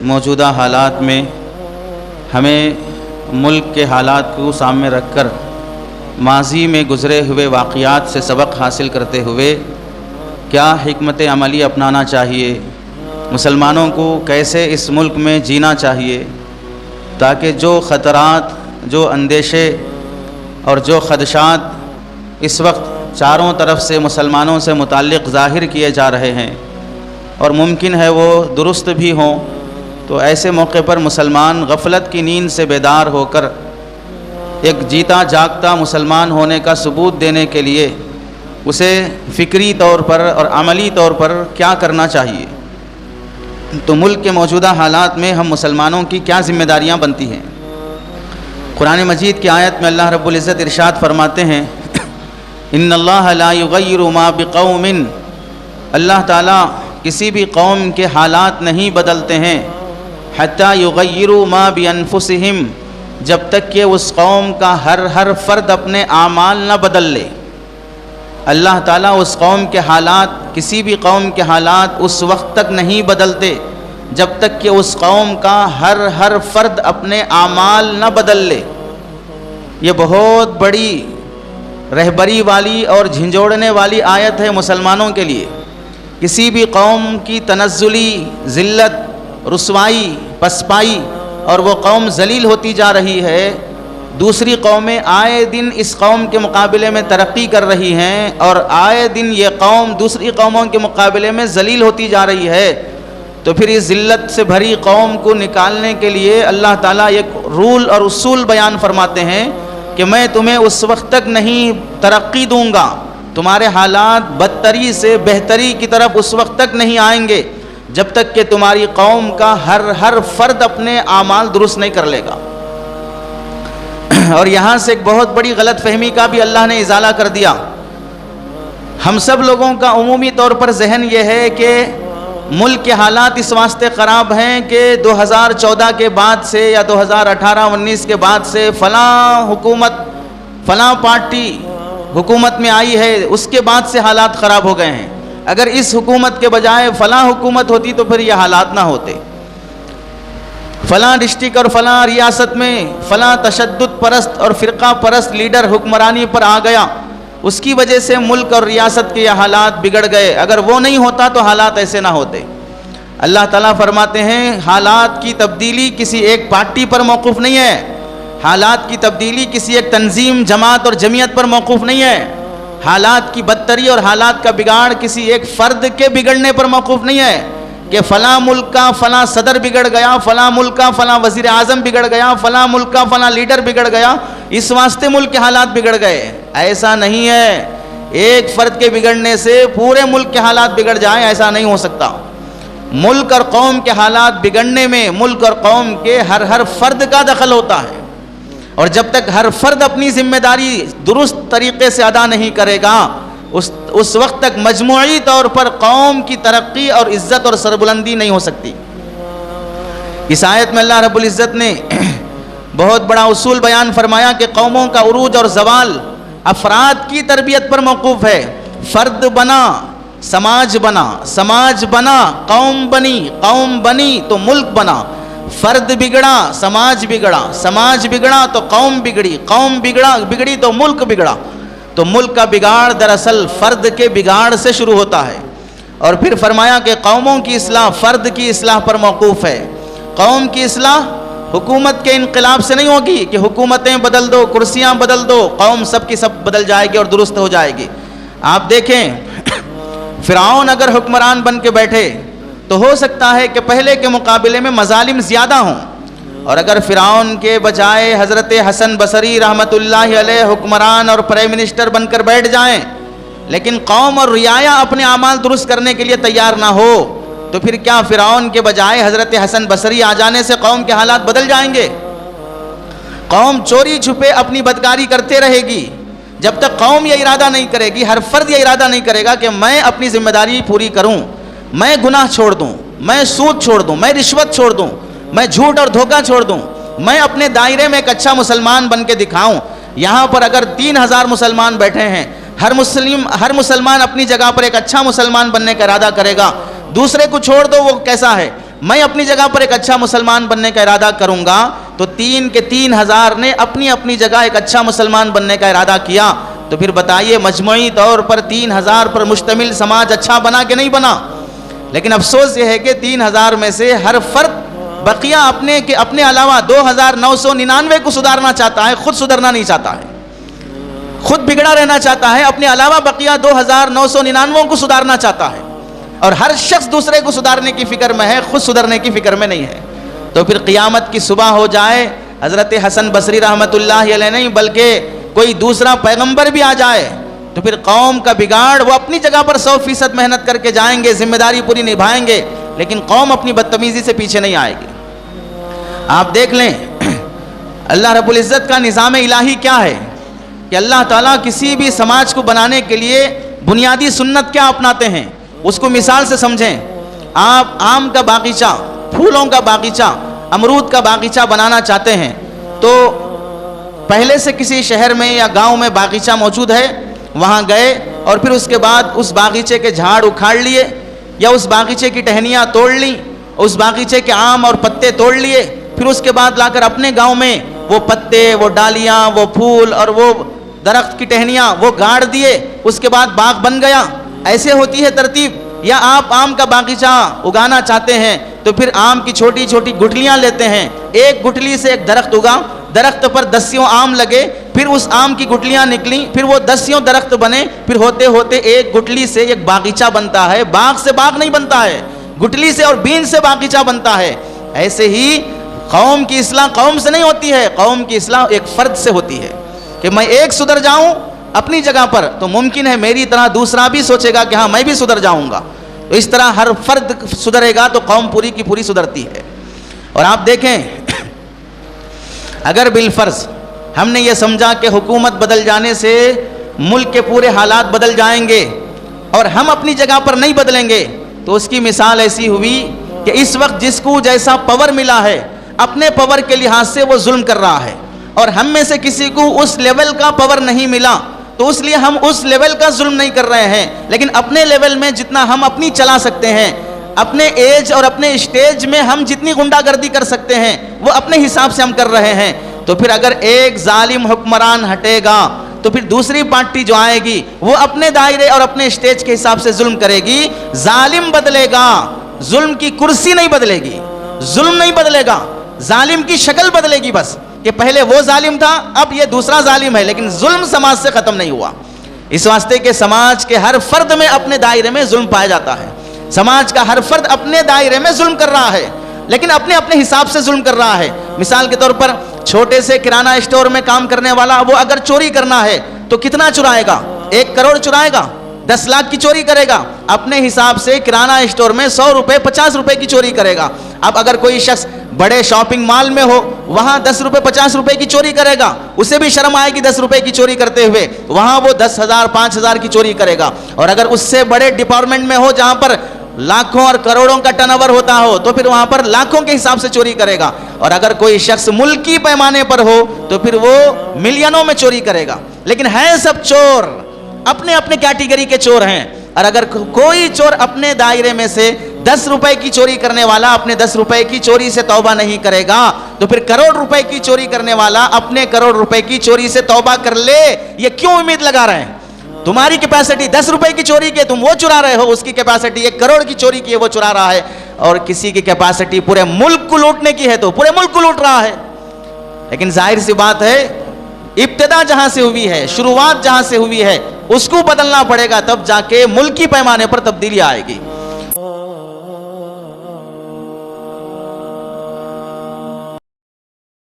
موجودہ حالات میں ہمیں ملک کے حالات کو سامنے رکھ کر ماضی میں گزرے ہوئے واقعات سے سبق حاصل کرتے ہوئے کیا حکمت عملی اپنانا چاہیے، مسلمانوں کو کیسے اس ملک میں جینا چاہیے تاکہ جو خطرات، جو اندیشے اور جو خدشات اس وقت چاروں طرف سے مسلمانوں سے متعلق ظاہر کیے جا رہے ہیں اور ممکن ہے وہ درست بھی ہوں، تو ایسے موقع پر مسلمان غفلت کی نیند سے بیدار ہو کر ایک جیتا جاگتا مسلمان ہونے کا ثبوت دینے کے لیے اسے فکری طور پر اور عملی طور پر کیا کرنا چاہیے۔ تو ملک کے موجودہ حالات میں ہم مسلمانوں کی کیا ذمہ داریاں بنتی ہیں۔ قرآن مجید کی آیت میں اللہ رب العزت ارشاد فرماتے ہیں، ان اللہ لا یغیر ما بقوم، اللہ تعالیٰ کسی بھی قوم کے حالات نہیں بدلتے ہیں، حتی یغیروا ما بانفسہم، جب تک کہ اس قوم کا ہر فرد اپنے اعمال نہ بدل لے۔ اللہ تعالیٰ اس قوم کے حالات، کسی بھی قوم کے حالات اس وقت تک نہیں بدلتے جب تک کہ اس قوم کا ہر فرد اپنے اعمال نہ بدل لے۔ یہ بہت بڑی رہبری والی اور جھنجھوڑنے والی آیت ہے مسلمانوں کے لیے۔ کسی بھی قوم کی تنزلی، ذلت، رسوائی، پسپائی اور وہ قوم ذلیل ہوتی جا رہی ہے، دوسری قومیں آئے دن اس قوم کے مقابلے میں ترقی کر رہی ہیں اور آئے دن یہ قوم دوسری قوموں کے مقابلے میں ذلیل ہوتی جا رہی ہے، تو پھر اس ذلت سے بھری قوم کو نکالنے کے لیے اللہ تعالیٰ ایک رول اور اصول بیان فرماتے ہیں کہ میں تمہیں اس وقت تک نہیں ترقی دوں گا، تمہارے حالات بدتری سے بہتری کی طرف اس وقت تک نہیں آئیں گے جب تک کہ تمہاری قوم کا ہر فرد اپنے اعمال درست نہیں کر لے گا۔ اور یہاں سے ایک بہت بڑی غلط فہمی کا بھی اللہ نے ازالہ کر دیا۔ ہم سب لوگوں کا عمومی طور پر ذہن یہ ہے کہ ملک کے حالات اس واسطے خراب ہیں کہ 2014 کے بعد سے یا 2018-19 کے بعد سے فلاں حکومت، فلاں پارٹی حکومت میں آئی ہے، اس کے بعد سے حالات خراب ہو گئے ہیں۔ اگر اس حکومت کے بجائے فلاں حکومت ہوتی تو پھر یہ حالات نہ ہوتے۔ فلاں ڈسٹرکٹ اور فلاں ریاست میں فلاں تشدد پرست اور فرقہ پرست لیڈر حکمرانی پر آ گیا، اس کی وجہ سے ملک اور ریاست کے یہ حالات بگڑ گئے، اگر وہ نہیں ہوتا تو حالات ایسے نہ ہوتے۔ اللہ تعالیٰ فرماتے ہیں حالات کی تبدیلی کسی ایک پارٹی پر موقوف نہیں ہے، حالات کی تبدیلی کسی ایک تنظیم، جماعت اور جمعیت پر موقوف نہیں ہے، حالات کی بدتری اور حالات کا بگاڑ کسی ایک فرد کے بگڑنے پر موقوف نہیں ہے کہ فلاں ملک کا فلاں صدر بگڑ گیا، فلاں ملک کا فلاں وزیر اعظم بگڑ گیا، فلاں ملک کا فلاں لیڈر بگڑ گیا، اس واسطے ملک کے حالات بگڑ گئے۔ ایسا نہیں ہے، ایک فرد کے بگڑنے سے پورے ملک کے حالات بگڑ جائیں، ایسا نہیں ہو سکتا۔ ملک اور قوم کے حالات بگڑنے میں ملک اور قوم کے ہر فرد کا دخل ہوتا ہے، اور جب تک ہر فرد اپنی ذمہ داری درست طریقے سے ادا نہیں کرے گا، اس وقت تک مجموعی طور پر قوم کی ترقی اور عزت اور سربلندی نہیں ہو سکتی۔ اس آیت میں اللہ رب العزت نے بہت بڑا اصول بیان فرمایا کہ قوموں کا عروج اور زوال افراد کی تربیت پر موقوف ہے۔ فرد بنا، سماج بنا، سماج بنا، قوم بنی، قوم بنی تو ملک بنا۔ فرد بگڑا، سماج بگڑا، سماج بگڑا تو قوم بگڑی، قوم بگڑی تو ملک بگڑا۔ تو ملک کا بگاڑ دراصل فرد کے بگاڑ سے شروع ہوتا ہے۔ اور پھر فرمایا کہ قوموں کی اصلاح فرد کی اصلاح پر موقوف ہے۔ قوم کی اصلاح حکومت کے انقلاب سے نہیں ہوگی کہ حکومتیں بدل دو، کرسیاں بدل دو، قوم سب کی سب بدل جائے گی اور درست ہو جائے گی۔ آپ دیکھیں فرعون اگر حکمران بن کے بیٹھے تو ہو سکتا ہے کہ پہلے کے مقابلے میں مظالم زیادہ ہوں، اور اگر فرعون کے بجائے حضرت حسن بصری رحمۃ اللہ علیہ حکمران اور پرائم منسٹر بن کر بیٹھ جائیں لیکن قوم اور رعایا اپنے اعمال درست کرنے کے لیے تیار نہ ہو، تو پھر کیا فرعون کے بجائے حضرت حسن بصری آ جانے سے قوم کے حالات بدل جائیں گے؟ قوم چوری چھپے اپنی بدکاری کرتے رہے گی جب تک قوم یہ ارادہ نہیں کرے گی، ہر فرد یہ ارادہ نہیں کرے گا کہ میں اپنی ذمہ داری پوری کروں، میں گناہ چھوڑ دوں، میں سود چھوڑ دوں، میں رشوت چھوڑ دوں، میں جھوٹ اور دھوکہ چھوڑ دوں، میں اپنے دائرے میں ایک اچھا مسلمان بن کے دکھاؤں۔ یہاں پر اگر 3000 مسلمان بیٹھے ہیں، ہر مسلمان اپنی جگہ پر ایک اچھا مسلمان بننے کا ارادہ کرے گا، دوسرے کو چھوڑ دو وہ کیسا ہے، میں اپنی جگہ پر ایک اچھا مسلمان بننے کا ارادہ کروں گا تو 3 کے 3000 نے اپنی اپنی جگہ ایک اچھا مسلمان بننے کا ارادہ کیا، تو پھر بتائیے مجموعی طور پر 3000 پر مشتمل سماج اچھا بنا کہ نہیں بنا؟ لیکن افسوس یہ ہے کہ 3000 میں سے ہر فرد بقیہ اپنے علاوہ 2999 کو سدھارنا چاہتا ہے، خود سدھرنا نہیں چاہتا ہے، خود بگڑا رہنا چاہتا ہے، اپنے علاوہ بقیہ 2999 کو سدھارنا چاہتا ہے، اور ہر شخص دوسرے کو سدھارنے کی فکر میں ہے، خود سدھرنے کی فکر میں نہیں ہے۔ تو پھر قیامت کی صبح ہو جائے، حضرت حسن بصری رحمۃ اللہ علیہ نہیں بلکہ کوئی دوسرا پیغمبر بھی آ جائے، تو پھر قوم کا بگاڑ وہ اپنی جگہ پر 100% محنت کر کے جائیں گے، ذمہ داری پوری نبھائیں گے، لیکن قوم اپنی بدتمیزی سے پیچھے نہیں آئے گی۔ آپ دیکھ لیں اللہ رب العزت کا نظام الہی کیا ہے کہ اللہ تعالیٰ کسی بھی سماج کو بنانے کے لیے بنیادی سنت کیا اپناتے ہیں، اس کو مثال سے سمجھیں۔ آپ آم کا باغیچہ، پھولوں کا باغیچہ، امرود کا باغیچہ بنانا چاہتے ہیں تو پہلے سے کسی شہر میں یا گاؤں میں باغیچہ موجود ہے، وہاں گئے اور پھر اس کے بعد اس باغیچے کے جھاڑ اکھاڑ لیے یا اس باغیچے کی ٹہنیاں توڑ لیں، اس باغیچے کے آم اور پتے توڑ لیے، پھر اس کے بعد لا کر اپنے گاؤں میں وہ پتے، وہ ڈالیاں، وہ پھول اور وہ درخت کی ٹہنیاں وہ گاڑ دیے، اس کے بعد باغ بن گیا۔ ایسے ہوتی ہے ترتیب؟ یا آپ آم کا باغیچہ اگانا چاہتے ہیں تو پھر آم کی چھوٹی چھوٹی گٹھلیاں لیتے ہیں، ایک گٹھلی سے ایک درخت اگا، درخت پر 10 آم لگے، پھر اس آم کی گٹھلیاں نکلیں، پھر وہ 10 درخت بنے، پھر ہوتے ہوتے ایک گٹھلی سے ایک باغیچہ بنتا ہے۔ باغ سے باغ نہیں بنتا ہے، گٹھلی سے اور بین سے باغیچہ بنتا ہے۔ ایسے ہی قوم کی اصلاح قوم سے نہیں ہوتی ہے، قوم کی اصلاح ایک فرد سے ہوتی ہے کہ میں ایک سدھر جاؤں اپنی جگہ پر تو ممکن ہے میری طرح دوسرا بھی سوچے گا کہ ہاں میں بھی سدھر جاؤں گا، تو اس طرح ہر فرد سدھرے گا تو قوم پوری کی پوری سدھرتی ہے۔ اور آپ دیکھیں اگر بالفرض ہم نے یہ سمجھا کہ حکومت بدل جانے سے ملک کے پورے حالات بدل جائیں گے اور ہم اپنی جگہ پر نہیں بدلیں گے، تو اس کی مثال ایسی ہوئی کہ اس وقت جس کو جیسا پاور ملا ہے اپنے پاور کے لحاظ سے وہ ظلم کر رہا ہے، اور ہم میں سے کسی کو اس لیول کا پاور نہیں ملا تو اس لیے ہم اس لیول کا ظلم نہیں کر رہے ہیں، لیکن اپنے لیول میں جتنا ہم اپنی چلا سکتے ہیں، اپنے ایج اور اپنے اسٹیج میں ہم جتنی غنڈہ گردی کر سکتے ہیں وہ اپنے حساب سے ہم کر رہے ہیں۔ تو پھر اگر ایک ظالم حکمران ہٹے گا تو پھر دوسری پارٹی جو آئے گی وہ اپنے دائرے اور اپنے اسٹیج کے حساب سے ظلم کرے گی۔ ظالم بدلے گا، ظلم کی کرسی نہیں بدلے گی، ظلم نہیں بدلے گا، ظالم کی شکل بدلے گی بس، کہ پہلے وہ ظالم تھا اب یہ دوسرا ظالم ہے، لیکن ظلم سماج سے ختم نہیں ہوا۔ اس واسطے کہ سماج کے ہر فرد میں اپنے دائرے میں ظلم پایا جاتا ہے، سماج کا ہر فرد اپنے دائرے میں ظلم کر رہا ہے، لیکن اپنے اپنے حساب سے ظلم کر رہا ہے۔ مثال کے طور پر چھوٹے سے کرانہ اسٹور میں کام کرنے والا وہ اگر چوری کرنا ہے تو کتنا چرائے گا؟ 1 کروڑ چرائے گا، 10 لاکھ کی چوری کرے گا، اپنے حساب سے کرانہ اسٹور میں 100 روپے 50 روپے کی چوری کرے گا۔ اب اگر کوئی شخص بڑے شاپنگ مال میں ہو وہاں 10 روپے 50 روپے کی چوری کرے گا، اسے بھی شرم آئے گی 10 روپے کی چوری کرتے ہوئے، وہاں وہ 10,000 5,000 کی چوری کرے گا۔ اور اگر اس سے بڑے ڈپارٹمنٹ میں ہو جہاں پر لاکھوں اور کروڑوں کا ٹرن اوور ہوتا ہو تو پھر وہاں پر لاکھوں کے حساب سے چوری کرے گا۔ اور اگر کوئی شخص ملکی پیمانے پر ہو تو پھر وہ ملینوں میں چوری کرے گا، لیکن ہیں سب چور، اپنے اپنے کیٹیگری کے چور ہیں۔ اور اگر کوئی چور اپنے دائرے میں سے 10 روپے کی چوری کرنے والا اپنے 10 روپے کی چوری سے توبہ نہیں کرے گا تو پھر کروڑ روپے کی چوری کرنے والا اپنے کروڑ روپے کی چوری سے توبہ کر لے، یہ کیوں امید لگا رہے ہیں؟ تمہاری کیپیسٹی 10 روپے کی چوری کی تم وہ چرا رہے ہو، اس کی کیپیسٹی 1 کروڑ کی چوری کی ہے وہ چرا رہا ہے، اور کسی کی کیپیسٹی پورے ملک کو لوٹنے کی ہے تو پورے ملک کو لوٹ رہا ہے۔ لیکن ظاہر سی بات ہے ابتدا جہاں سے ہوئی ہے، شروعات جہاں سے ہوئی ہے، اس کو بدلنا پڑے گا، تب جا کے ملکی پیمانے پر تبدیلی آئے گی۔